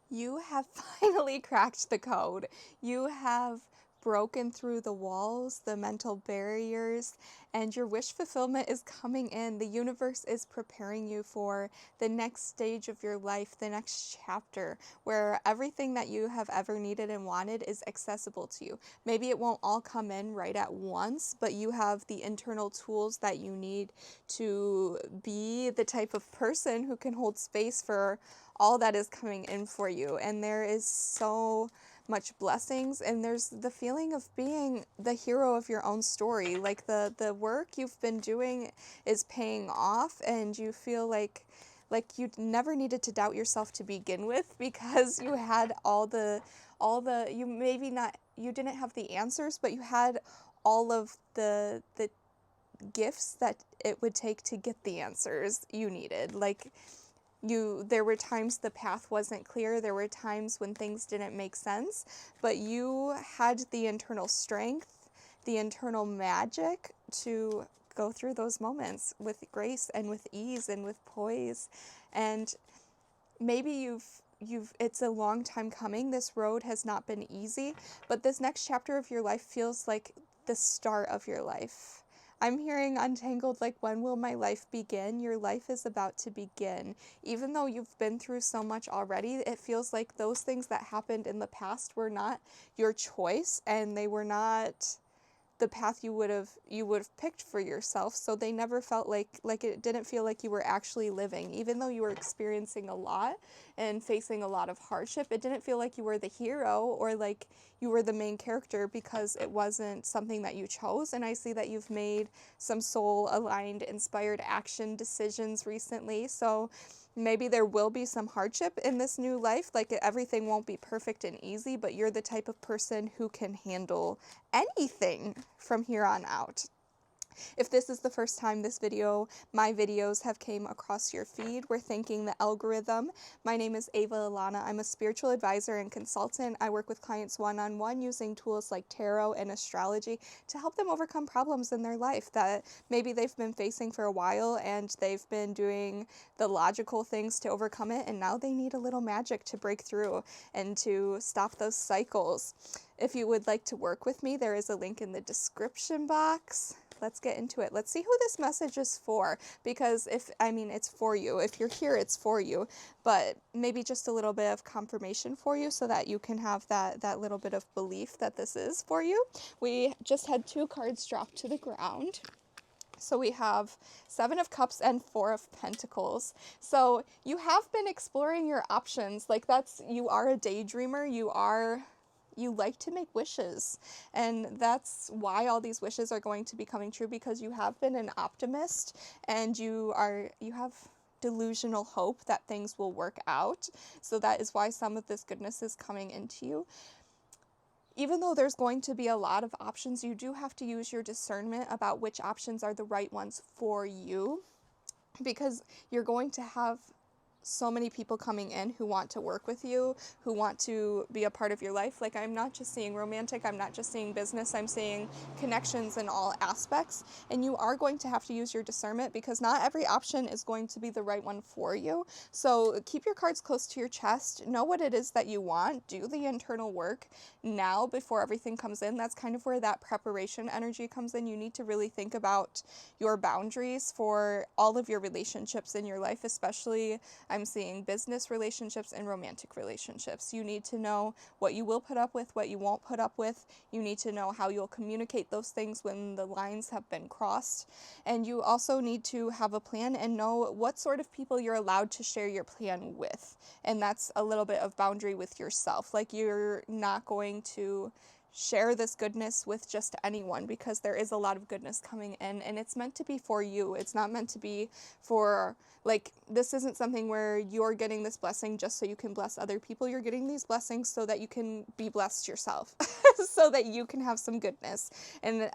You have finally cracked the code. You have broken through the walls, the mental barriers, and your wish fulfillment is coming in. The universe is preparing you for the next stage of your life, the next chapter, where everything that you have ever needed and wanted is accessible to you. Maybe it won't all come in right at once, but you have the internal tools that you need to be the type of person who can hold space for all that is coming in for you. And there is so much blessings, and there's the feeling of being the hero of your own story. Like the work you've been doing is paying off, and you feel like you never needed to doubt yourself to begin with, because you had all the you maybe not you didn't have the answers, but you had all of the gifts that it would take to get the answers you needed. Like, there were times the path wasn't clear, there were times when things didn't make sense, but you had the internal strength, the internal magic to go through those moments with grace and with ease and with poise. And maybe you've it's a long time coming. This road has not been easy, but this next chapter of your life feels like the start of your life. I'm hearing untangled, like, when will my life begin? Your life is about to begin. Even though you've been through so much already, it feels like those things that happened in the past were not your choice, and they were not the path you would have picked for yourself. So they never felt like it didn't feel like you were actually living. Even though you were experiencing a lot and facing a lot of hardship, it didn't feel like you were the hero or like you were the main character, because it wasn't something that you chose. And I see that you've made some soul aligned, inspired action decisions recently. So maybe there will be some hardship in this new life. Like, everything won't be perfect and easy, but you're the type of person who can handle anything from here on out. If this is the first time my videos have came across your feed, we're thanking the algorithm. My name is AvaAlanna. I'm a spiritual advisor and consultant. I work with clients one-on-one using tools like tarot and astrology to help them overcome problems in their life that maybe they've been facing for a while, and they've been doing the logical things to overcome it, and now they need a little magic to break through and to stop those cycles. If you would like to work with me, there is a link in the description box. Let's get into it. Let's see who this message is for, because it's for you. If you're here, it's for you, but maybe just a little bit of confirmation for you so that you can have that little bit of belief that this is for you. We just had 2 cards drop to the ground. So we have 7 of Cups and 4 of Pentacles. So you have been exploring your options. Like, you are a daydreamer. You like to make wishes, and that's why all these wishes are going to be coming true, because you have been an optimist, and you have delusional hope that things will work out. So that is why some of this goodness is coming into you. Even though there's going to be a lot of options, you do have to use your discernment about which options are the right ones for you, because you're going to have so many people coming in who want to work with you, who want to be a part of your life. Like, I'm not just seeing romantic, I'm not just seeing business, I'm seeing connections in all aspects. And you are going to have to use your discernment, because not every option is going to be the right one for you. So keep your cards close to your chest. Know what it is that you want. Do the internal work now before everything comes in. That's kind of where that preparation energy comes in. You need to really think about your boundaries for all of your relationships in your life, especially I'm seeing business relationships and romantic relationships. You need to know what you will put up with, what you won't put up with. You need to know how you'll communicate those things when the lines have been crossed. And you also need to have a plan and know what sort of people you're allowed to share your plan with. And that's a little bit of boundary with yourself. Like, you're not going to share this goodness with just anyone, because there is a lot of goodness coming in, and it's meant to be for you. It's not meant to be for, like, this isn't something where you're getting this blessing just so you can bless other people. You're getting these blessings so that you can be blessed yourself, so that you can have some goodness. And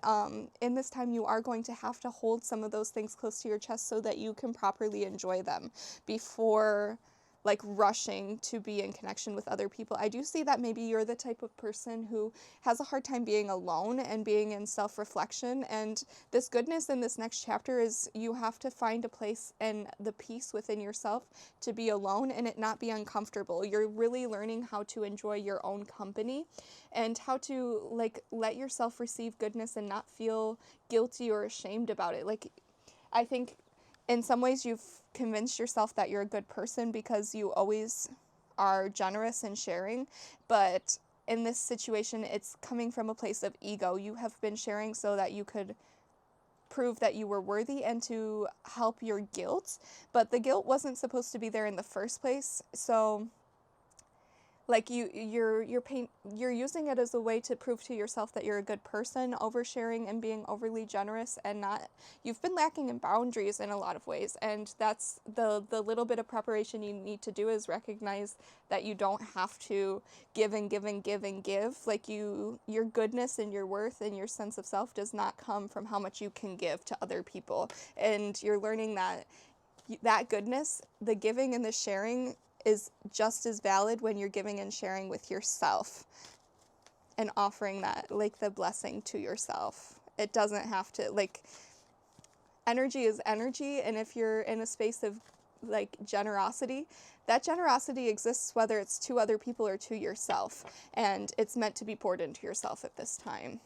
in this time, you are going to have to hold some of those things close to your chest so that you can properly enjoy them before like rushing to be in connection with other people. I do see that maybe you're the type of person who has a hard time being alone and being in self-reflection. And this goodness in this next chapter is you have to find a place and the peace within yourself to be alone and it not be uncomfortable. You're really learning how to enjoy your own company and how to like let yourself receive goodness and not feel guilty or ashamed about it. Like, I think in some ways you've convinced yourself that you're a good person because you always are generous and sharing, but in this situation it's coming from a place of ego. You have been sharing so that you could prove that you were worthy and to help your guilt, but the guilt wasn't supposed to be there in the first place. So like you're using it as a way to prove to yourself that you're a good person, oversharing and being overly generous, and not, you've been lacking in boundaries in a lot of ways. And that's the little bit of preparation you need to do, is recognize that you don't have to give and give and give and give. Like your goodness and your worth and your sense of self does not come from how much you can give to other people. And you're learning that goodness, the giving and the sharing, is just as valid when you're giving and sharing with yourself and offering that, like, the blessing to yourself. It doesn't have to, like, energy is energy, and if you're in a space of, like, generosity, that generosity exists whether it's to other people or to yourself, and it's meant to be poured into yourself at this time.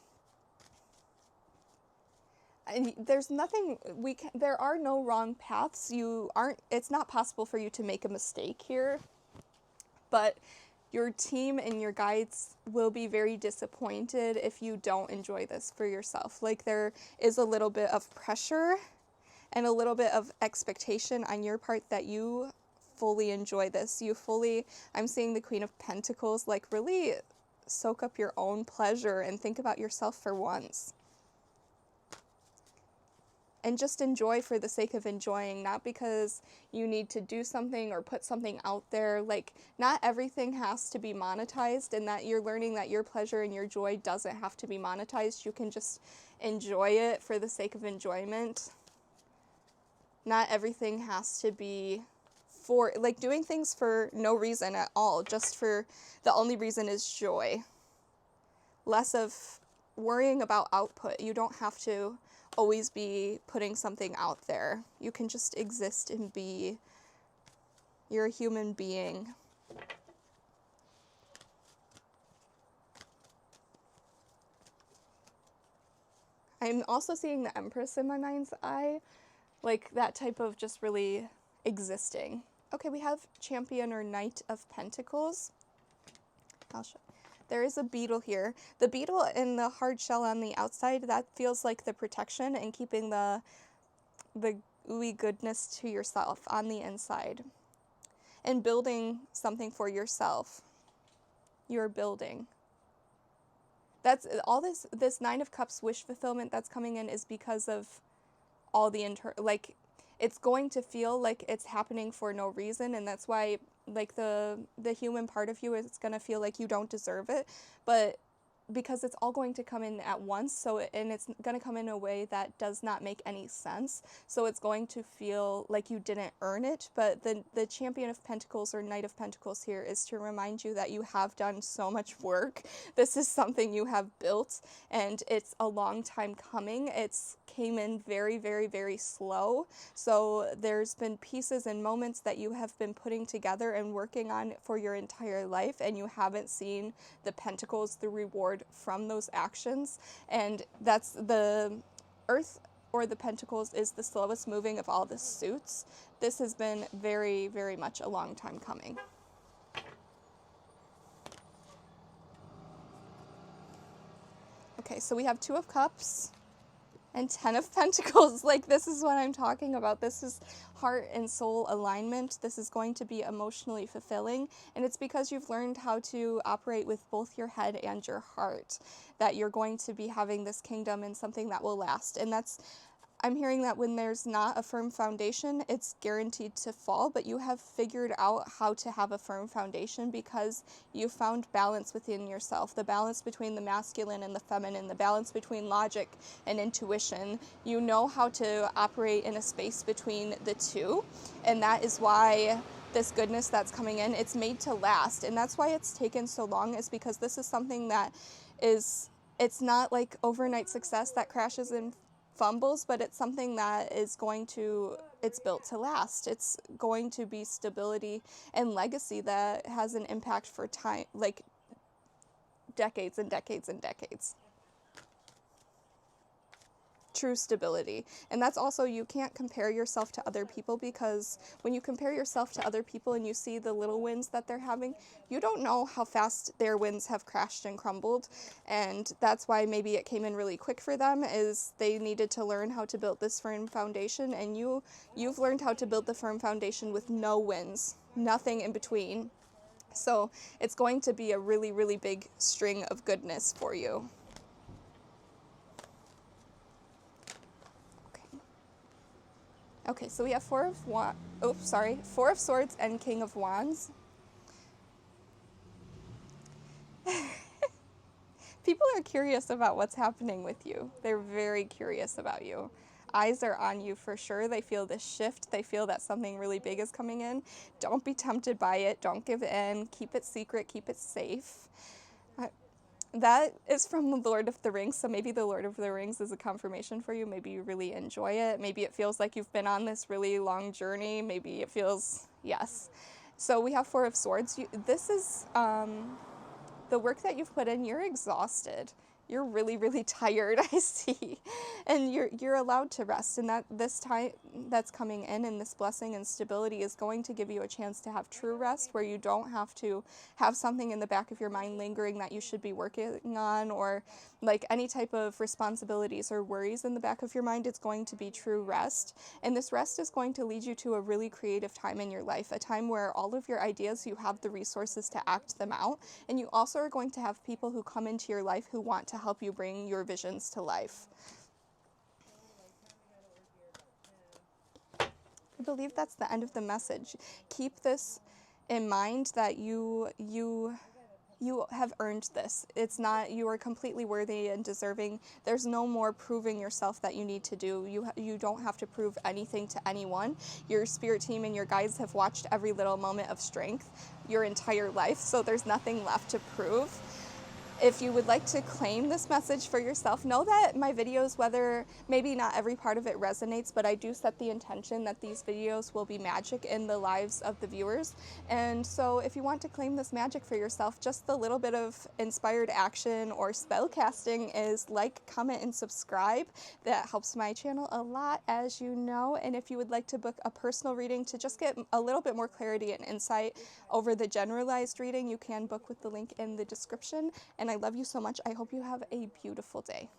And there's nothing there are no wrong paths. It's not possible for you to make a mistake here, but your team and your guides will be very disappointed if you don't enjoy this for yourself. Like, there is a little bit of pressure and a little bit of expectation on your part that you fully enjoy this. I'm seeing the Queen of Pentacles, like, really soak up your own pleasure and think about yourself for once. And just enjoy for the sake of enjoying, not because you need to do something or put something out there. Like, not everything has to be monetized, and that you're learning that your pleasure and your joy doesn't have to be monetized. You can just enjoy it for the sake of enjoyment. Not everything has to be for, like, doing things for no reason at all, just for the only reason is joy. Less of worrying about output. You don't have to always be putting something out there. You can just exist and be. You're a human being. I'm also seeing the Empress in my mind's eye, like that type of just really existing. Okay, we have Champion or Knight of Pentacles. I'll show. There is a beetle here. The beetle in the hard shell on the outside, that feels like the protection and keeping the ooey goodness to yourself on the inside. And building something for yourself. You're building. That's all this Nine of Cups wish fulfillment that's coming in is because of all the like, it's going to feel like it's happening for no reason, and that's why, like, the human part of you is going to feel like you don't deserve it, but because it's all going to come in at once, and it's going to come in a way that does not make any sense, so it's going to feel like you didn't earn it. But the Champion of Pentacles or Knight of Pentacles here is to remind you that you have done so much work. This is something you have built, and it's a long time coming. It's came in very, very, very slow, so there's been pieces and moments that you have been putting together and working on for your entire life, and you haven't seen the pentacles, the reward from those actions. And that's the Earth, or the Pentacles, is the slowest moving of all the suits. This has been very, very much a long time coming. Okay, so we have Two of Cups and 10 of Pentacles. Like, this is what I'm talking about. This is heart and soul alignment. This is going to be emotionally fulfilling, and it's because you've learned how to operate with both your head and your heart that you're going to be having this kingdom and something that will last. And I'm hearing that when there's not a firm foundation, it's guaranteed to fall, but you have figured out how to have a firm foundation because you found balance within yourself, the balance between the masculine and the feminine, the balance between logic and intuition. You know how to operate in a space between the two, and that is why this goodness that's coming in, it's made to last. And that's why it's taken so long, is because this is something that it's not like overnight success that crashes and fumbles, but it's something that is it's built to last. It's going to be stability and legacy that has an impact for time, like decades and decades and decades. True stability. And that's also, you can't compare yourself to other people, because when you compare yourself to other people and you see the little wins that they're having, you don't know how fast their wins have crashed and crumbled. And that's why maybe it came in really quick for them, is they needed to learn how to build this firm foundation, and you've learned how to build the firm foundation with no wins, nothing in between. So it's going to be a really, really big string of goodness for you. Okay, so we have Four of Swords and King of Wands. People are curious about what's happening with you. They're very curious about you. Eyes are on you for sure. They feel this shift. They feel that something really big is coming in. Don't be tempted by it. Don't give in. Keep it secret. Keep it safe. That is from the Lord of the Rings, so maybe the Lord of the Rings is a confirmation for you. Maybe you really enjoy it. Maybe it feels like you've been on this really long journey. Maybe it feels, yes. So we have Four of Swords. This is the work that you've put in. You're exhausted. You're really, really tired, I see. And you're allowed to rest. And that this time that's coming in, and this blessing and stability, is going to give you a chance to have true rest, where you don't have to have something in the back of your mind lingering that you should be working on, or like any type of responsibilities or worries in the back of your mind. It's going to be true rest. And this rest is going to lead you to a really creative time in your life, a time where all of your ideas, you have the resources to act them out. And you also are going to have people who come into your life who want to help you bring your visions to life. I believe that's the end of the message. Keep this in mind, that you have earned this. It's not, you are completely worthy and deserving. There's no more proving yourself that you need to do. You don't have to prove anything to anyone. Your spirit team and your guides have watched every little moment of strength your entire life, so there's nothing left to prove. If you would like to claim this message for yourself, know that my videos, whether maybe not every part of it resonates, but I do set the intention that these videos will be magic in the lives of the viewers. And so if you want to claim this magic for yourself, just the little bit of inspired action or spell casting is like, comment, and subscribe. That helps my channel a lot, as you know. And if you would like to book a personal reading to just get a little bit more clarity and insight over the generalized reading, you can book with the link in the description. And I love you so much. I hope you have a beautiful day.